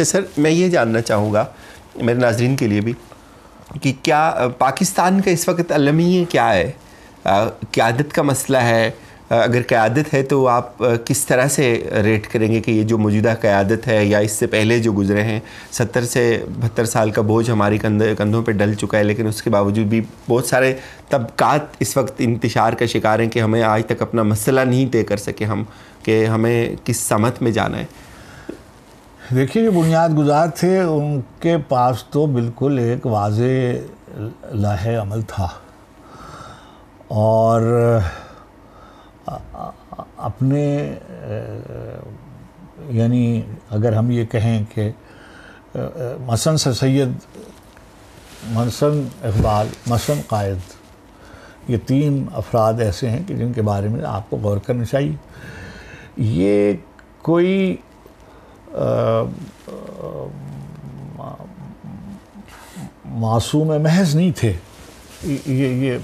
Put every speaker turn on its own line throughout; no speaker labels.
Sir मैं ये जानना चाहूँगा मेरे नाज़रीन के लिए भी कि क्या पाकिस्तान का इस वक्त अलमिया क्या है? क़यादत का मसला है? अगर क़यादत है तो आप किस तरह से रेट करेंगे कि ये जो मौजूदा क़यादत है या इससे पहले जो गुज़रे हैं 70 से 72 साल का बोझ हमारी कंधों पे डल चुका है, लेकिन उसके बावजूद भी बहुत सारे तबकात इस वक्त इंतशार का शिकार हैं कि हमें आज तक अपना मसला नहीं तय कर सके हम कि हमें किस समत में जाना है।
देखिए, जो बुनियाद गुजार थे उनके पास तो बिल्कुल एक वाज़े लाहे अमल था और अपने यानी अगर हम ये कहें कि मसलन सर सैयद, मसलन इकबाल, मसलन कायद, ये तीन अफराद ऐसे हैं कि जिनके बारे में आपको गौर करना चाहिए। ये कोई मासूम महज नहीं थे, ये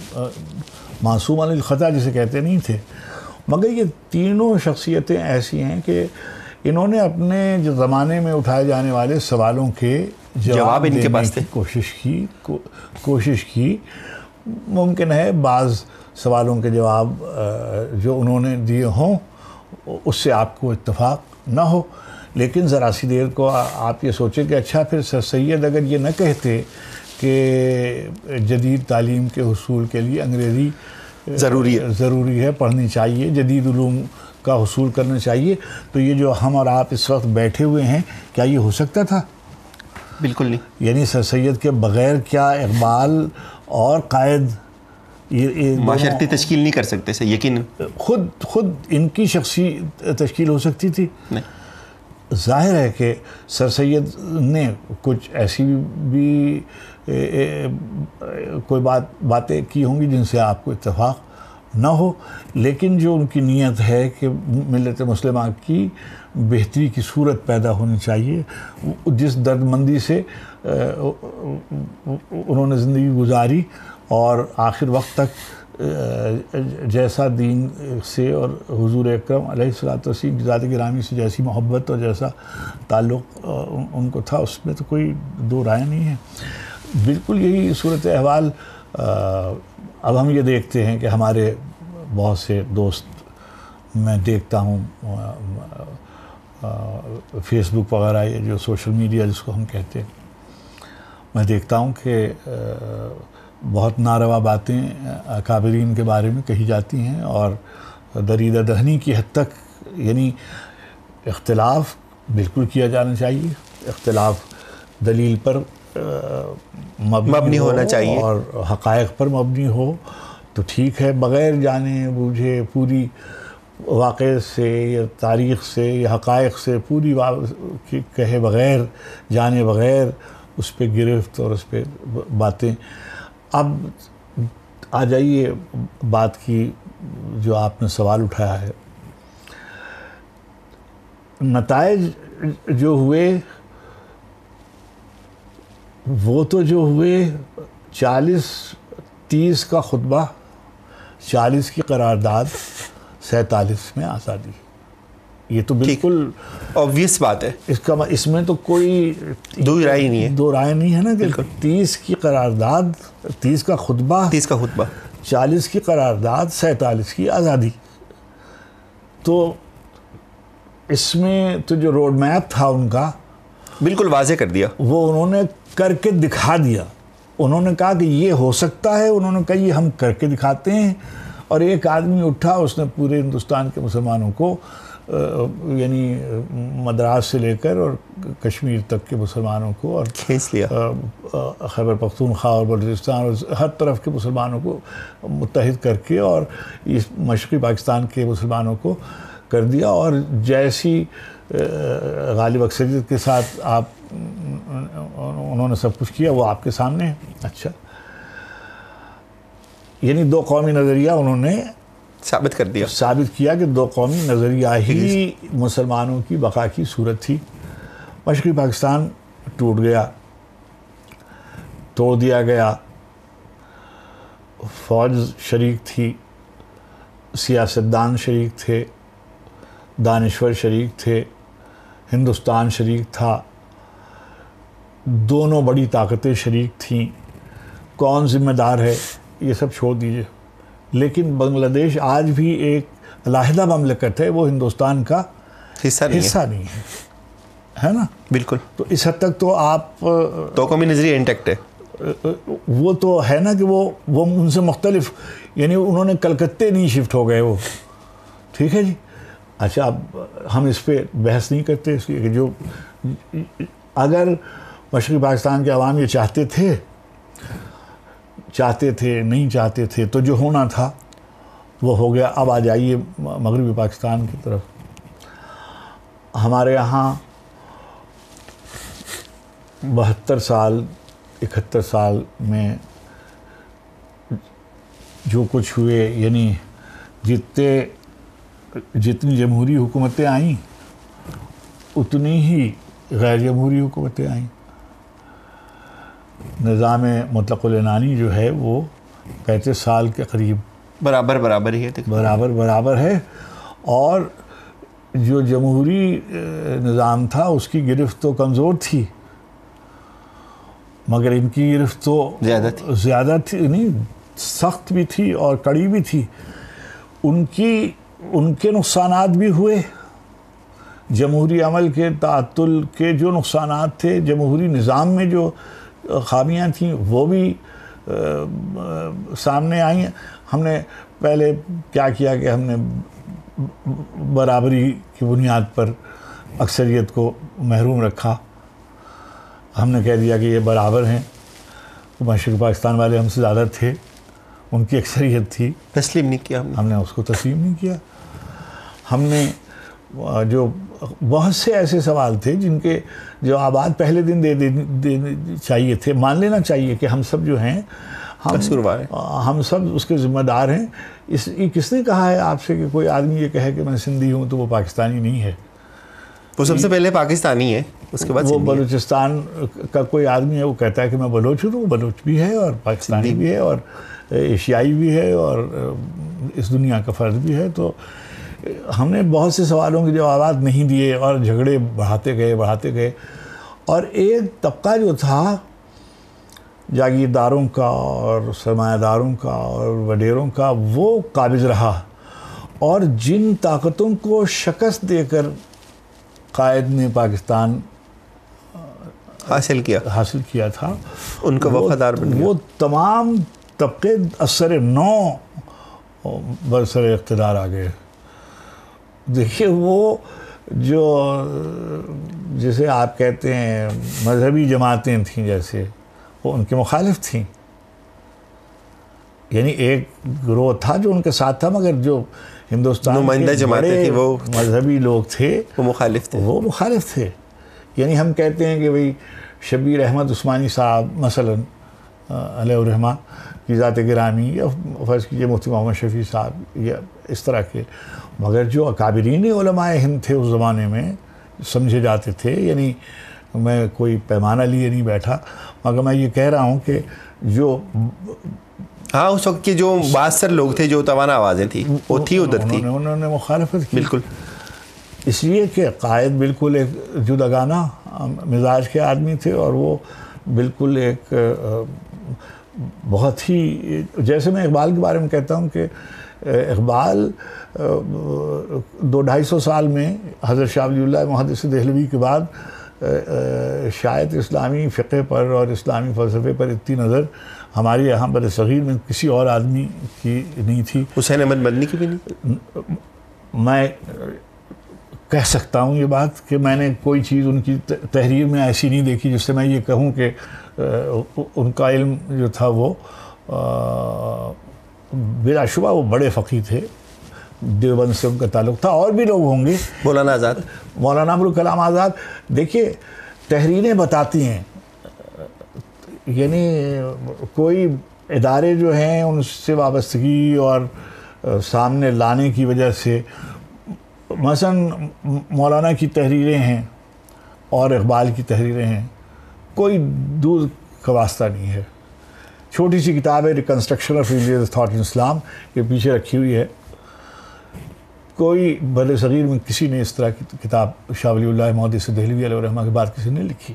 मासूम अनिल ख़ता जिसे कहते नहीं थे, मगर ये तीनों शख्सियतें ऐसी हैं कि इन्होंने अपने जो ज़माने में उठाए जाने वाले सवालों के जवाब इनके पास थे। कोशिश की। मुमकिन है बाज़ सवालों के जवाब जो उन्होंने दिए हों उससे आपको इत्तफाक ना हो, लेकिन ज़रा सी देर को आप ये सोचें कि अच्छा फिर सर सैयद अगर ये न कहते कि जदीद तालीम के हुसूल के लिए अंग्रेज़ी ज़रूरी है, पढ़नी चाहिए, जदीद उलूम का हुसूल करना चाहिए, तो ये जो हम और आप इस वक्त बैठे हुए हैं, क्या ये हो सकता था?
बिल्कुल नहीं।
यानी सर सैयद के बग़ैर क्या इकबाल और कायद ये
माशरती तश्कील नहीं कर सकते सर, यकीन
खुद इनकी शख्सी तश्कील हो सकती थी?
नहीं।
ज़ाहिर है कि सर सैयद ने कुछ ऐसी भी कोई बातें की होंगी जिनसे आपको इत्तेफाक ना हो, लेकिन जो उनकी नीयत है कि मिल्लत मुस्लिमा की बेहतरी की सूरत पैदा होनी चाहिए, जिस दर्दमंदी से उन्होंने ज़िंदगी गुजारी और आखिर वक्त तक जैसा दीन से और हुजूर अकरम अलैहिस्सलातु वस्सलाम की ज़ात गिरामी से जैसी मोहब्बत और जैसा ताल्लुक़ उनको था, उसमें तो कोई दो राय नहीं है। बिल्कुल यही सूरत अहवाल अब हम ये देखते हैं कि हमारे बहुत से दोस्त, मैं देखता हूँ फेसबुक वगैरह, ये जो सोशल मीडिया जिसको हम कहते हैं, मैं देखता हूँ कि बहुत नारवा बातें अकाबरीन के बारे में कही जाती हैं और दरीदा दहनी की हद तक, यानी इख्तिलाफ बिल्कुल किया जाना चाहिए, इख्तिलाफ दलील पर मबनी होना चाहिए और हक़ाइक़ पर मबनी हो तो ठीक है, बग़ैर जाने बूझे पूरी वाक़े से या तारीख़ से या हक़ाइक़ से पूरी कहे बग़ैर, जाने बग़ैर उस पर गिरफ्त और उस पर बातें। अब आ जाइए बात की जो आपने सवाल उठाया है, नताइज जो हुए वो तो जो हुए 40-30 का खुतबा, 40 की करारदाद, 47 में आज़ादी, ये तो बिल्कुल
ऑब्वियस बात है।
इसमें तो कोई
दो राय नहीं है,
दो राय नहीं है ना कि 30 की करारदाद, 30 का खुतबा, 40 की करारदाद, 47 की आज़ादी। तो इसमें तो जो रोड मैप था उनका
बिल्कुल वाज़े कर दिया,
वो उन्होंने करके दिखा दिया। उन्होंने कहा कि ये हो सकता है, उन्होंने कहा ये हम करके दिखाते हैं, और एक आदमी उठा, उसने पूरे हिंदुस्तान के मुसलमानों को यानी मद्रास से लेकर और कश्मीर तक के मुसलमानों को और
खींच लिया,
खैबर पख्तूनख्वा और बलूचिस्तान और हर तरफ के मुसलमानों को मुत्तहिद करके और इस मशरक़ी पाकिस्तान के मुसलमानों को कर दिया। और जैसी गालिब अक्सरियत के साथ आप उन्होंने सब कुछ किया, वो आपके सामने है। अच्छा, यानी दो कौमी नज़रिया उन्होंने
साबित कर दिया,
साबित किया कि दो कौमी नज़रिया ही मुसलमानों की बका की सूरत थी। मशरक़ी पाकिस्तान टूट गया, तोड़ दिया गया, फ़ौज शरीक थी, सियासतदान शरीक थे, दानिश्वर शरीक थे, हिंदुस्तान शरीक था, दोनों बड़ी ताकतें शरीक थीं, कौन जिम्मेदार है ये सब छोड़ दीजिए, लेकिन बांग्लादेश आज भी एक अलहदा ममलकत है, वो हिंदुस्तान का
हिस्सा
नहीं है ना।
बिल्कुल।
तो इस हद तक तो आप
तो कौमी नजरिया इंटैक्ट है,
वो तो है ना कि वो उनसे मुख्तलिफ, यानी उन्होंने कलकत्ते नहीं शिफ्ट हो गए वो, ठीक है जी। अच्छा, अब हम इस पर बहस नहीं करते, इसलिए कि जो अगर मशरक़ी पाकिस्तान के अवाम ये चाहते थे नहीं चाहते थे, तो जो होना था वो हो गया। अब आ जाइए मगरबी पाकिस्तान की तरफ। हमारे यहाँ 72 साल 71 साल में जो कुछ हुए, यानी जितनी जमहूरी हुकूमतें आईं उतनी ही गैर जमहूरी हुकूमतें आईं। निज़ाम मुतलक़ुल इनानी जो है वो 35 साल के करीब
बराबर ही है,
बराबर है। और जो जमहूरी निज़ाम था उसकी गिरफ्त तो कमज़ोर थी, मगर इनकी गिरफ्त तो ज़्यादा थी, नहीं सख्त भी थी और कड़ी भी थी। उनके नुकसानात भी हुए, जमहूरी अमल के ताअत्तुल के जो नुकसानात थे, जमहूरी निज़ाम में जो खामियां थीं वो भी सामने आई। हमने पहले क्या किया कि हमने बराबरी की बुनियाद पर अक्सरियत को महरूम रखा। हमने कह दिया कि ये बराबर हैं, मशरक़ी पाकिस्तान वाले हमसे ज़्यादा थे, उनकी अक्सरियत थी,
तस्लीम नहीं किया
हमने उसको तस्लीम नहीं किया। हमने जो बहुत से ऐसे सवाल थे जिनके जवाबात पहले दिन दे चाहिए थे, मान लेना चाहिए कि हम सब जो हैं हम सब उसके ज़िम्मेदार हैं। ये किसने कहा है आपसे कि कोई आदमी ये कहे कि मैं सिंधी हूँ तो वो पाकिस्तानी नहीं है?
वो सबसे पहले पाकिस्तानी है, उसके बाद
वो बलूचिस्तान का कोई आदमी है, वो कहता है कि मैं बलोच हूँ, तो वो बलोच भी है और पाकिस्तानी भी है और एशियाई भी है और इस दुनिया का फ़र्द भी है। तो हमने बहुत से सवालों के जवाब नहीं दिए और झगड़े बढ़ाते गए और एक तबका जो था जागीरदारों का और सरमायादारों का और वडेरों का, वो काबिज रहा। और जिन ताकतों को शिकस्त देकर कायद ने पाकिस्तान
हासिल
किया था,
उनका वफादार बन गया।
वो तमाम तबके असर नौ बरसर इक़्तिदार आ गए। देखिए, वो जो जिसे आप कहते हैं मजहबी जमातें थीं, जैसे वो उनके मुखालिफ थीं, यानी एक ग्रोह था जो उनके साथ था, मगर जो हिंदुस्तान के जमातें थी, वो मजहबी लोग थे, वो मुखालिफ थे। यानी हम कहते हैं कि भाई शबीर अहमद उस्मानी साहब मसलन अलैहिर्रहमा की ज़ात गिरामी, या फ़र्ज़ कीजिए मुफ्ती मोहम्मद शफ़ी साहब, या इस तरह के, मगर जो अकाबिरीन उलमाए हिंद थे उस ज़माने में समझे जाते थे, यानी मैं कोई पैमाना लिए नहीं बैठा, मगर मैं ये कह रहा हूँ कि जो
उस वक्त के जो 72 लोग थे, जो तवाना आवाज़ें थी, वो थी उधर थी,
उन्होंने मुखालफत की।
बिल्कुल, इसलिए
कि कायद बिल्कुल एक जुदागाना मिजाज के आदमी थे और वो बिल्कुल एक बहुत ही, जैसे मैं इकबाल के बारे में कहता हूँ कि इकबाल 200-250 साल में हज़रत शाह वलीउल्लाह मुहद्दिस देहलवी के बाद शायद इस्लामी फ़िक़्ह पर और इस्लामी फ़लसफ़े पर इतनी नज़र हमारे यहाँ बर सग़ीर में किसी और आदमी की नहीं थी।
हुसैन अहमद मदनी की भी नहीं।
मैं कह सकता हूँ ये बात कि मैंने कोई चीज़ उनकी तहरीर में ऐसी नहीं देखी जिससे मैं ये कहूँ कि उनका इल्म जो था वो बिलाशुबा वो बड़े फ़क़ीह थे, देवबंद से उनका ताल्लुक़ था। और भी लोग होंगे, मौलाना अबुल कलाम आज़ाद। देखिए, तहरीरें बताती हैं, यानी कोई इदारे जो हैं उनसे वाबस्तगी और सामने लाने की वजह से, मसलन मौलाना की तहरीरें हैं और इकबाल की तहरीरें हैं, कोई दूर का वास्ता नहीं है। छोटी सी किताब है reconstruction of religious thought in Islam, के पीछे रखी हुई है। कोई बड़े सगीर में किसी ने इस तरह की किताब शाह वलीउल्लाह मुहद्दिस देहलवी अलैहिर्रहमा के बाद किसी ने लिखी,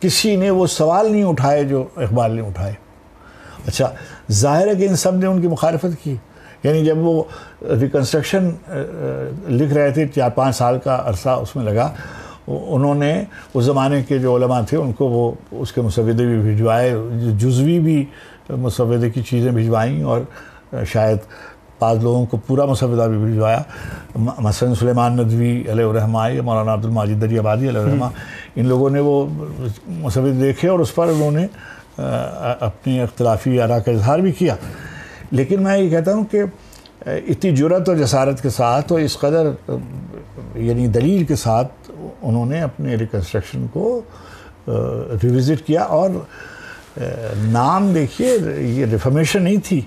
किसी ने वो सवाल नहीं उठाए जो इकबाल ने उठाए। अच्छा, जाहिर है कि इन सब ने उनकी मुखालफत की। यानी जब वो रिकन्स्ट्रक्शन लिख रहे थे, 4-5 साल का अरसा उसमें लगा, उन्होंने उस ज़माने के जो उलमा थे उनको वो उसके मुसव्वदे भी भिजवाए, जुज़वी भी मुसव्वदे की चीज़ें भिजवाईं, और शायद 5 लोगों को पूरा मुसव्वदा भी भिजवाया। मसलन सुलेमान नदवी अलैहिर्रहमा या मौलाना अब्दुल माजिद दरियाबादी अलैहिर्रहमा, इन लोगों ने वो मुसव्वदे देखे और उस पर उन्होंने अपनी इख्तिलाफी आरा का इजहार भी किया। लेकिन मैं ये कहता हूँ कि इतनी जुर्रत और जसारत के साथ और इस कदर यानी दलील के साथ उन्होंने अपने रिकन्स्ट्रक्शन को रिविज़िट किया। और नाम देखिए, ये रिफॉर्मेशन नहीं थी,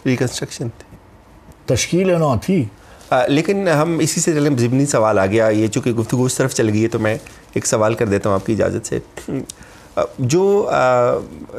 रिकन्स्ट्रक्शन थी,
तश्कील नौ थी।
लेकिन हम इसी से चले, ज़िमनी सवाल आ गया, ये चूँकि गुफ्तगू उस तरफ चल गई है तो मैं एक सवाल कर देता हूँ आपकी इजाज़त से। जो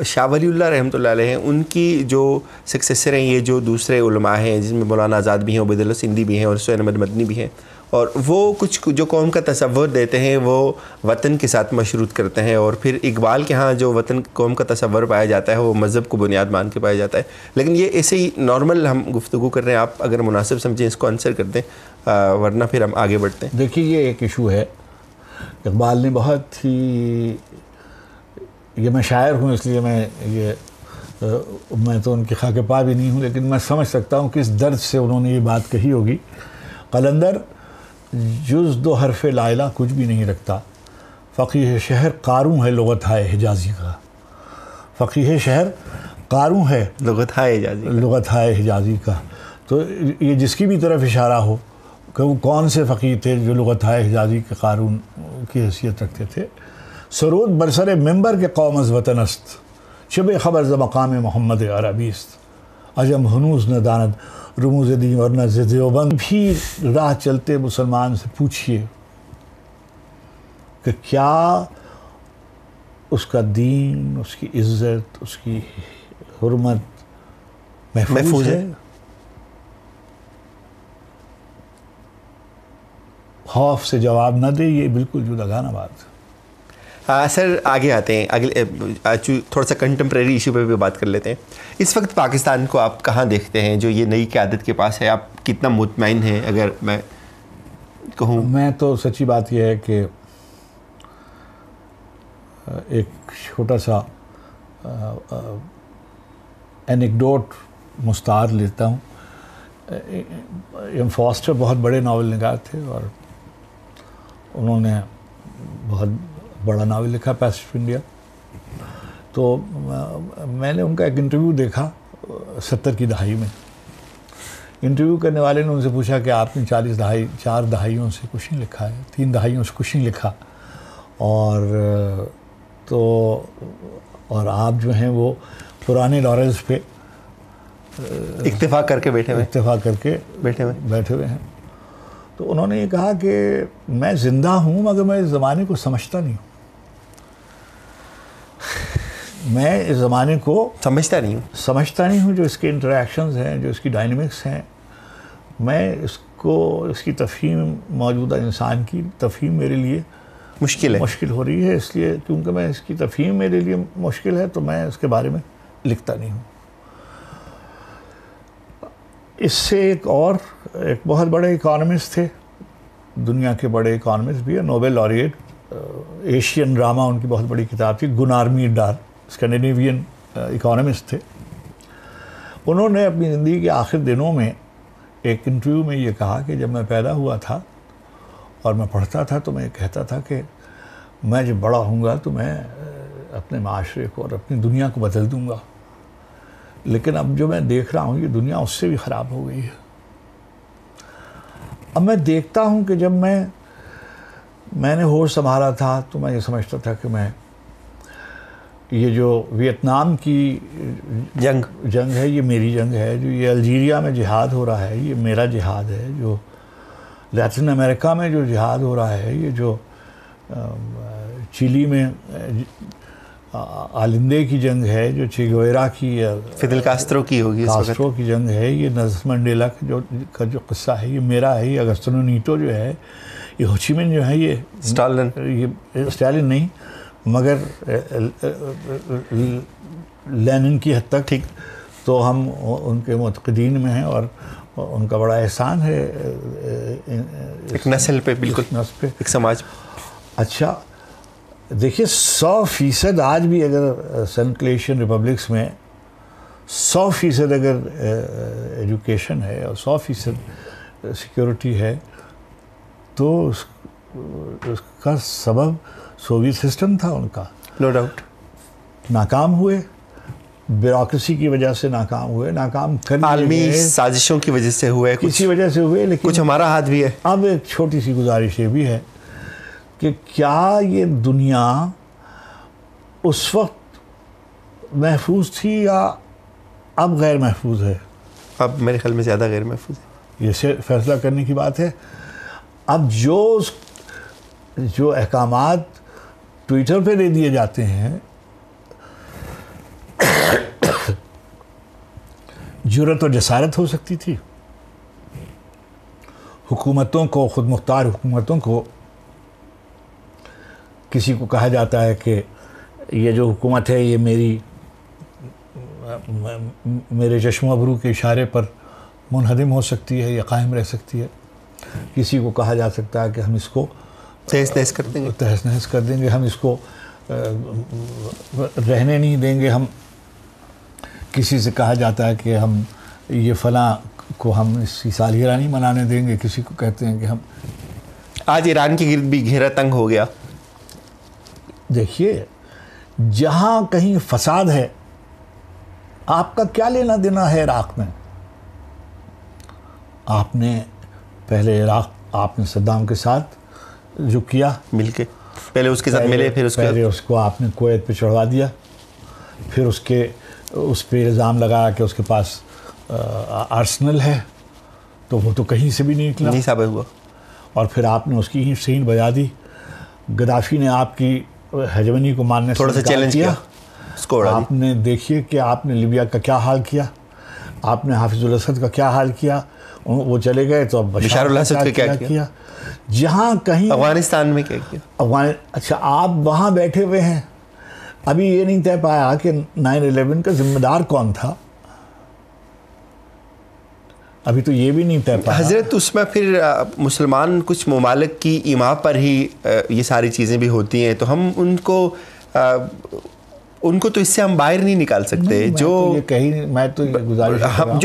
शाह वलीउल्लाह रहमतुल्लाह अलैह हैं, उनकी जो सक्सेसर हैं, ये जो दूसरे उलमा हैं जिसमें मौलाना आज़ाद भी हैं, उबैदुल्लाह सिंधी भी हैं और हुसैन अहमद मदनी भी हैं, और वो कुछ जो कौम का तसव्वुर देते हैं वो वतन के साथ मशरूत करते हैं, और फिर इकबाल के यहाँ जो वतन कौम का तसव्वुर पाया जाता है वो मज़हब को बुनियाद मान के पाया जाता है। लेकिन ये ऐसे ही नॉर्मल हम गुफ्तगू कर रहे हैं, आप अगर मुनासिब समझें इसको आंसर कर दें, वरना फिर हम आगे बढ़ते हैं।
देखिए, ये एक इशू है। इकबाल ने बहुत ही, ये मैं शायर हूँ इसलिए मैं तो उनके खाके पा भी नहीं हूँ, लेकिन मैं समझ सकता हूँ किस दर्द से उन्होंने ये बात कही होगी। कलंदर जुज़ दो हरफ़ लाइला कुछ भी नहीं रखता, फ़क़ीह शहर क़ारून है लुग़त हाय हिजाज़ी का। फ़क़ीह शहर क़ारून है
लुग़त हाय हिजाज़ी का। तो
ये जिसकी भी तरफ इशारा हो कि वो कौन से फ़क़ीह थे जो लुग़त हाय हिजाज़ी के क़ारून की हैसियत रखते थे। सरूद बरसर मेंबर के कौम अज़ वतन अस्त, शब ख़बर ज़ मक़ाम मोहम्मद अरबीस्त, अजम हनूज़ न दानद रुमूज़ दी वरना ज़ेदेवबंद। भी राह चलते मुसलमान से पूछिए कि क्या उसका दीन, उसकी इज़्ज़त, उसकी हुर्मत महफूज है। खौफ से जवाब न दे, ये बिल्कुल जुदागाना बात है।
सर आगे आते हैं, अगले थोड़ा सा कंटेम्प्रेरी इशू पे भी बात कर लेते हैं। इस वक्त पाकिस्तान को आप कहाँ देखते हैं, जो ये नई क़यादत के पास है, आप कितना मुतमईन हैं? अगर मैं कहूँ,
मैं तो सच्ची बात यह है कि एक छोटा सा एनेक्डोट मुस्तार लेता हूँ। एम फॉस्टर बहुत बड़े नावल निगार थे और उन्होंने बहुत बड़ा नावल लिखा पैसिफिक इंडिया। तो मैंने उनका एक इंटरव्यू देखा 70 की दहाई में। इंटरव्यू करने वाले ने उनसे पूछा कि आपने 4 दहाइयों से कुछ नहीं लिखा है, 3 दहाइयों से कुछ नहीं लिखा, और आप जो हैं वो पुराने लॉरेल्स पे
इत्तेफाक करके बैठे हुए हैं।
तो उन्होंने ये कहा कि मैं ज़िंदा हूँ मगर मैं इस ज़माने को समझता नहीं हूँ। मैं इस ज़माने को समझता नहीं हूँ, जो इसके इंटरेक्शंस हैं, जो इसकी डायनेमिक्स हैं। मैं इसकी तफ़हीम, मौजूदा इंसान की तफ़हीम मेरे लिए मुश्किल हो रही है, इसलिए क्योंकि मैं इसकी तफ़हीम मेरे लिए मुश्किल है तो मैं इसके बारे में लिखता नहीं हूँ। इससे एक बहुत बड़े इकोनॉमिस्ट थे, दुनिया के बड़े इकोनॉमिस्ट भी है, नोबेल लॉरिएट, एशियन ड्रामा उनकी बहुत बड़ी किताब थी, गुनार मीरडार, स्कैंडिनेवियन इकोनॉमिस्ट थे। उन्होंने अपनी ज़िंदगी के आखिर दिनों में एक इंटरव्यू में ये कहा कि जब मैं पैदा हुआ था और मैं पढ़ता था तो मैं कहता था कि मैं जब बड़ा होऊंगा तो मैं अपने माशरे को और अपनी दुनिया को बदल दूंगा, लेकिन अब जो मैं देख रहा हूँ ये दुनिया उससे भी ख़राब हो गई है। अब मैं देखता हूँ कि जब मैंने होश संभाला था तो मैं ये समझता था कि मैं ये जो वियतनाम की जंग है ये मेरी जंग है, जो ये अल्जीरिया में जिहाद हो रहा है ये मेरा जिहाद है, जो लैटिन अमेरिका में जो जिहाद हो रहा है, ये जो चिली में आलिंदे की जंग है, जो चे गुवेरा की,
फिदेल कास्ट्रो की होगी इस वक्त।
कास्ट्रो की जंग है, ये नेल्सन मंडेला का जो किस्सा है, ये मेरा है, ये अगस्तिनो नीटो जो है, ये हो ची मिन जो है, ये स्टालिन नहीं मगर लेनिन की हद तक, ठीक। तो हम उनके मुतक़दीन में हैं और उनका बड़ा एहसान है
एक नस्ल पे, बिल्कुल एक समाज।
अच्छा देखिए 100% आज भी अगर सेंट्रल एशियन रिपब्लिक्स में 100% अगर एजुकेशन है और 100% सिक्योरिटी है, तो उसका सबब सोवियत सिस्टम था उनका,
नो डाउट।
नाकाम हुए, ब्यूरोक्रेसी की वजह से नाकाम हुए, नाकाम कर
आलमी साजिशों की वजह से हुए,
किसी वजह से हुए, लेकिन
कुछ हमारा हाथ भी है।
अब एक छोटी सी गुजारिश ये भी है कि क्या ये दुनिया उस वक्त महफूज थी या अब गैर महफूज है?
अब मेरे ख्याल में ज़्यादा गैर महफूज है।
ये से फैसला करने की बात है। अब जो अहकामात ट्विटर पे दे दिए जाते हैं, जुर्रत और जसारत हो सकती थी हुकूमतों को, खुद मुख्तार हुकूमतों को। किसी को कहा जाता है कि ये जो हुकूमत है ये मेरे चश्म अबरू के इशारे पर मुनहदिम हो सकती है या कायम रह सकती है। किसी को कहा जा सकता है कि हम इसको
तहस नहस
कर देंगे, हम इसको रहने नहीं देंगे। हम किसी से कहा जाता है कि हम ये फ़लाँ को हम इसकी सालगिरह नहीं मनाने देंगे। किसी को कहते हैं कि हम,
आज ईरान के गिर्द भी घेरा तंग हो गया।
देखिए जहाँ कहीं फसाद है, आपका क्या लेना देना है इराक़ में? आपने पहले इराक़, आपने सद्दाम के साथ जो किया
मिलके, पहले उसके साथ मिले, फिर
उसको आपने कुवैत पे चढ़वा दिया, फिर उस पे इल्ज़ाम लगाया कि उसके पास आर्सेनल है, तो वो तो कहीं से भी नहीं निकला,
नहीं साबित हुआ।
और फिर आपने उसकी ही सीन बजा दी। गद्दाफ़ी ने आपकी हेजेमनी को मानने से
थोड़ा सा चैलेंज किया।
आपने देखिए कि आपने लिबिया का क्या हाल किया, आपने हाफिजुल असद का क्या हाल किया, वो चले गए तो अब
बशार अल असद का क्या किया?
जहाँ कहीं
अफगानिस्तान में क्या किया?
अच्छा आप वहाँ बैठे हुए हैं, अभी ये नहीं तय पाया कि 9/11 का जिम्मेदार कौन था, अभी तो ये भी नहीं तय पाया।
हज़रत उसमें फिर मुसलमान कुछ ममालिक की इमा पर ही ये सारी चीज़ें भी होती हैं, तो हम उनको तो इससे हम बाहर नहीं निकाल सकते। जो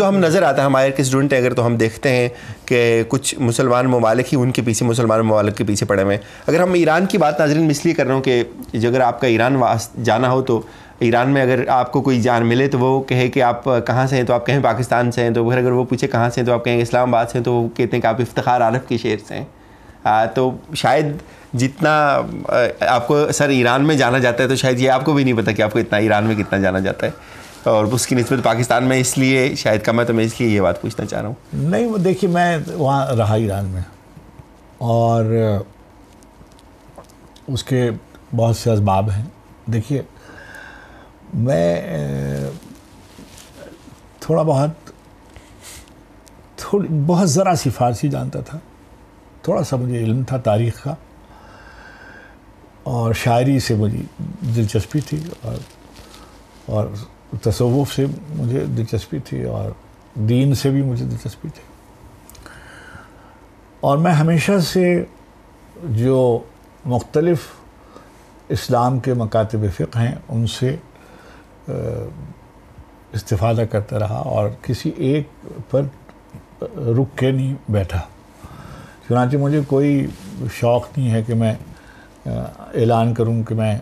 हम नज़र आता है, हमारे के स्टूडेंट अगर तो हम देखते हैं कि कुछ मुसलमान ममालिक ही उनके पीछे, मुसलमान ममालिक के पीछे पड़े हुए हैं। अगर हम ईरान की बात नाज़रीन में इसलिए कर रहा हूँ कि अगर आपका ईरान जाना हो, तो ईरान में अगर आपको कोई जान मिले तो वो कहे कि आप कहाँ से हैं, तो आप कहें पाकिस्तान से हैं। तो फिर अगर वो पूछे कहाँ से हैं, तो आप कहेंगे इस्लामाबाद से हैं, तो वो कहते हैं कि आप इफ्तिखार आरफ के शहर से हैं। तो शायद जितना आपको सर ईरान में जाना जाता है, तो शायद ये आपको भी नहीं पता कि आपको इतना ईरान में कितना जाना जाता है, और उसकी निस्बत पाकिस्तान में इसलिए शायद कम है। तो मैं इसलिए ये बात पूछना चाह रहा हूँ।
नहीं, वो देखिए मैं वहाँ रहा ईरान में, और उसके बहुत से असबाब हैं। देखिए मैं बहुत ज़रा सी फ़ारसी जानता था, थोड़ा सा मुझे इल्म था तारीख़ का, और शायरी से मुझे दिलचस्पी थी, और तसव्वुफ़ से मुझे दिलचस्पी थी, और दीन से भी मुझे दिलचस्पी थी। और मैं हमेशा से जो मुख्तलिफ़ इस्लाम के मकातिब फ़िक़्ह हैं उनसे इस्तिफ़ादा करता रहा, और किसी एक पर रुक के नहीं बैठा। चुनांचे मुझे कोई शौक़ नहीं है कि मैं ऐलान करूं कि मैं,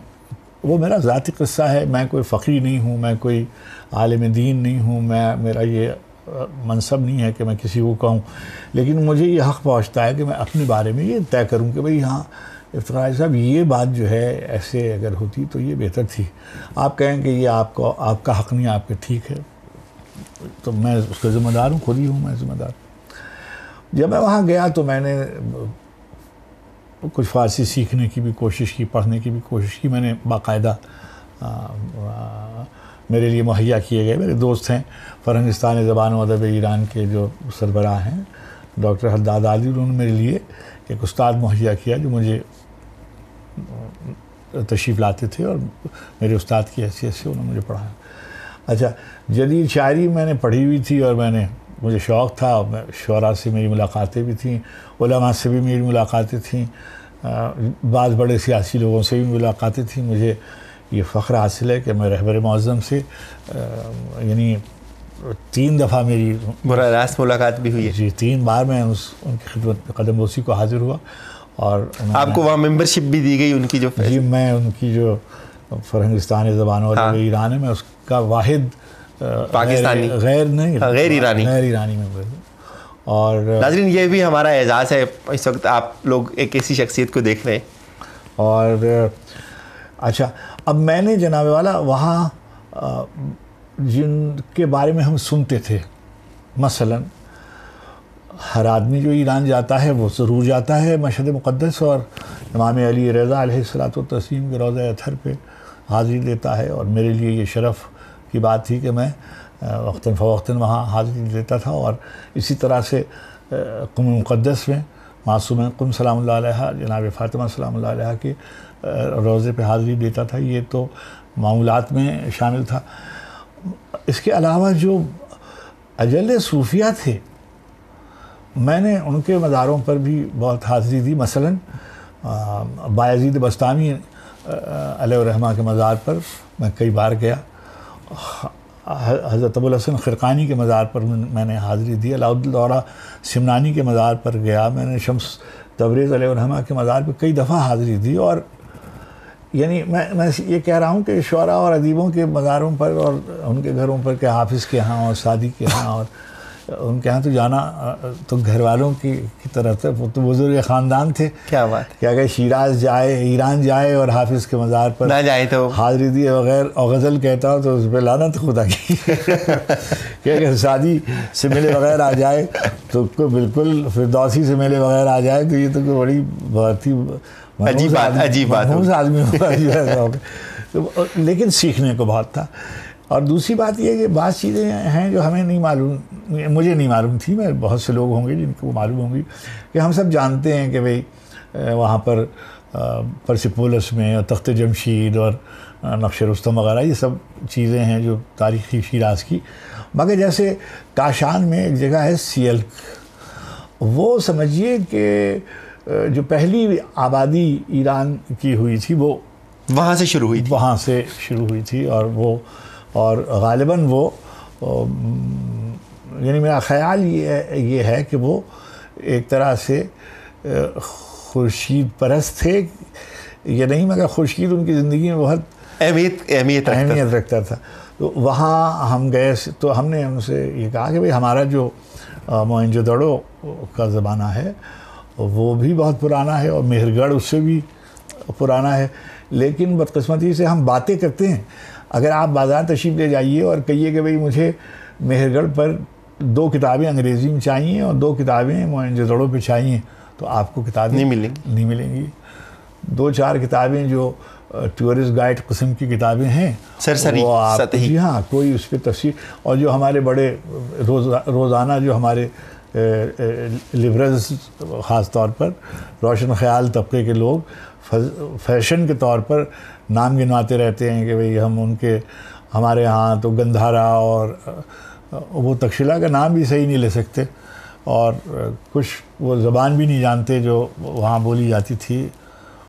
वो मेरा ज़ाती क़िस्सा है। मैं कोई फ़क़ीह नहीं हूँ, मैं कोई आलिम दीन नहीं हूँ, मेरा ये मनसब नहीं है कि मैं किसी को कहूँ, लेकिन मुझे ये हक़ पहुँचता है कि मैं अपने बारे में ये तय करूँ कि भाई हाँ इफ्तिखार साहब ये बात जो है ऐसे अगर होती तो ये बेहतर थी। आप कहें कि ये आपका हक़ नहीं, आपके ठीक है, तो मैं उसका ज़िम्मेदार हूँ, खुद ही हूँ मैं ज़िम्मेदार। जब मैं वहाँ गया तो मैंने कुछ फ़ारसी सीखने की भी कोशिश की, पढ़ने की भी कोशिश की। मैंने बाकायदा मेरे लिए मुहैया किए गए। मेरे दोस्त हैं फ़रंगिस्तान ज़बान व अदब ईरान के जो सरबराह हैं डॉक्टर हद्दाद आली, उन्होंने मेरे लिए एक उस्ताद मुहैया किया जो मुझे तशरीफ़ लाते थे और मेरे उस्ताद की हैसियत से उन्होंने मुझे पढ़ाया। अच्छा, जदीद शायरी मैंने पढ़ी हुई थी और मुझे शौक़ था, शुअरा से मेरी मुलाकातें भी थीं, उलमा से भी मेरी मुलाकातें थीं, बाज़ बड़े सियासी लोगों से भी मुलाकातें थीं। मुझे ये फ़ख्र हासिल है कि मैं रहबर मुअज़्ज़म से यानी 3 दफ़ा मेरी
बराह रास्त मुलाकात भी हुई है
जी। 3 बार मैं उनकी खिदमत कदमबोसी को हाज़िर हुआ और
आपको वहाँ मेंबरशिप भी दी गई उनकी जो
जी। मैं उनकी जो फ़रंगिस्तान ज़बान और ईरान है, मैं उसका वाहिद
पाकिस्तानी
गैर ईरानी मेंबर हूँ। और
नाज़रीन, ये भी हमारा एजाज़ है इस वक्त आप लोग एक ऐसी शख्सियत को देख रहे हैं।
और अच्छा, अब मैंने जनाब वाला वहाँ जिनके बारे में हम सुनते थे, मसलन हर आदमी जो ईरान जाता है वो ज़रूर जाता है मशहद मुक़द्दस और इमाम अली रज़ा अलैहिस्सलातु तस्लीम के रोज़ा अतहर पे हाज़िरी देता है। और मेरे लिए ये शरफ़ की बात थी कि मैं वक्तन फ़वक्तन वहाँ हाज़िरी देता था। और इसी तरह से क़ुम मुक़द्दस में मासूम क़ुम सलामुल्लाह अलैहा जनाब फ़ातिमा सलामुल्लाह अलैहा के रोज़े पे हाज़िरी देता था। ये तो मामूलात में शामिल था। इसके अलावा जो अजल सूफिया थे, मैंने उनके मज़ारों पर भी बहुत हाज़िरी दी। मसलन बायज़ीद बस्तामी अलैहिर्रहमा के मज़ार पर मैं कई बार गया। हज़रत अबुल हसन ख़िरक़ानी के मज़ार पर मैंने हाज़िरी दी। अलाउद्दौला सिमनानी के मज़ार पर गया। मैंने शम्स तबरेज़ अलैहिर्रहमा के मज़ार पर कई दफ़ा हाज़िरी दी। और यानी मैं ये कह रहा हूँ कि शुअरा और अदीबों के मज़ारों पर और उनके घरों पर के हाफिज़ के यहाँ और सादी के यहाँ और उनके यहाँ तो जाना तो घर वालों की तरह था। वो तो बुज़ुर्ग ख़ानदान थे।
क्या बात है।
क्या शिराज जाए, ईरान जाए और हाफिज़ के मज़ार पर
ना जाए तो
हाज़िरी दी बगैर और गज़ल कहता हो तो उस पर लानत खुदा की। क्या अगर शादी से मिले बगैर आ जाए तो बिल्कुल फिरदौसी से मिले बगैर आ जाए तो ये तो कोई बड़ी बहुत ही अजीब बात आदमी होगा। लेकिन सीखने को बहुत था। और दूसरी बात यह कि बात चीज़ें हैं जो हमें नहीं मालूम, मुझे नहीं मालूम थी, मैं बहुत से लोग होंगे जिनको मालूम होंगी कि हम सब जानते हैं कि भाई वहाँ पर परसिपोलिस में और तख्त जमशीद और नक्श रुस्तम वगैरह ये सब चीज़ें हैं जो तारीख़ी शिराज़ की। मगर जैसे काशान में एक जगह है सियल्क, वो समझिए कि जो पहली आबादी ईरान की हुई थी वो
वहाँ से शुरू हुई थी। और ग़ालिबन वो यानी मेरा ख़याल ये है कि वो एक तरह से खुर्शीद परस्त थे, ये नहीं मगर खुर्शीद उनकी ज़िंदगी में बहुत अहमियत रखता था। तो वहाँ हम गए तो हमने उनसे ये कहा कि भाई हमारा जो मोहनजोदड़ो का ज़माना है वो भी बहुत पुराना है और मेहरगढ़ उससे भी पुराना है, लेकिन बदकिस्मती से हम बातें करते हैं। अगर आप बाज़ार तशरीफ़ ले जाइए और कहिए कि भाई मुझे मेहरगढ़ पर 2 किताबें अंग्रेज़ी में चाहिए और 2 किताबें मोहनजोदड़ो पे चाहिए तो आपको किताबें नहीं मिलेंगी। 2-4 किताबें जो टूरिस्ट गाइड किस्म की किताबें हैं सरसरी
वो आप जी हाँ कोई उस पर तफसीर, और जो हमारे बड़े रोज़ाना जो हमारे लिबरल्स ख़ास तौर पर रोशन ख़याल तबके के लोग फैशन के तौर पर नाम गिनवाते रहते हैं कि भाई हमारे यहाँ तो गंधारा और वो तक्षशिला का नाम भी सही नहीं ले सकते और कुछ वो ज़बान भी नहीं जानते जो वहाँ बोली जाती थी।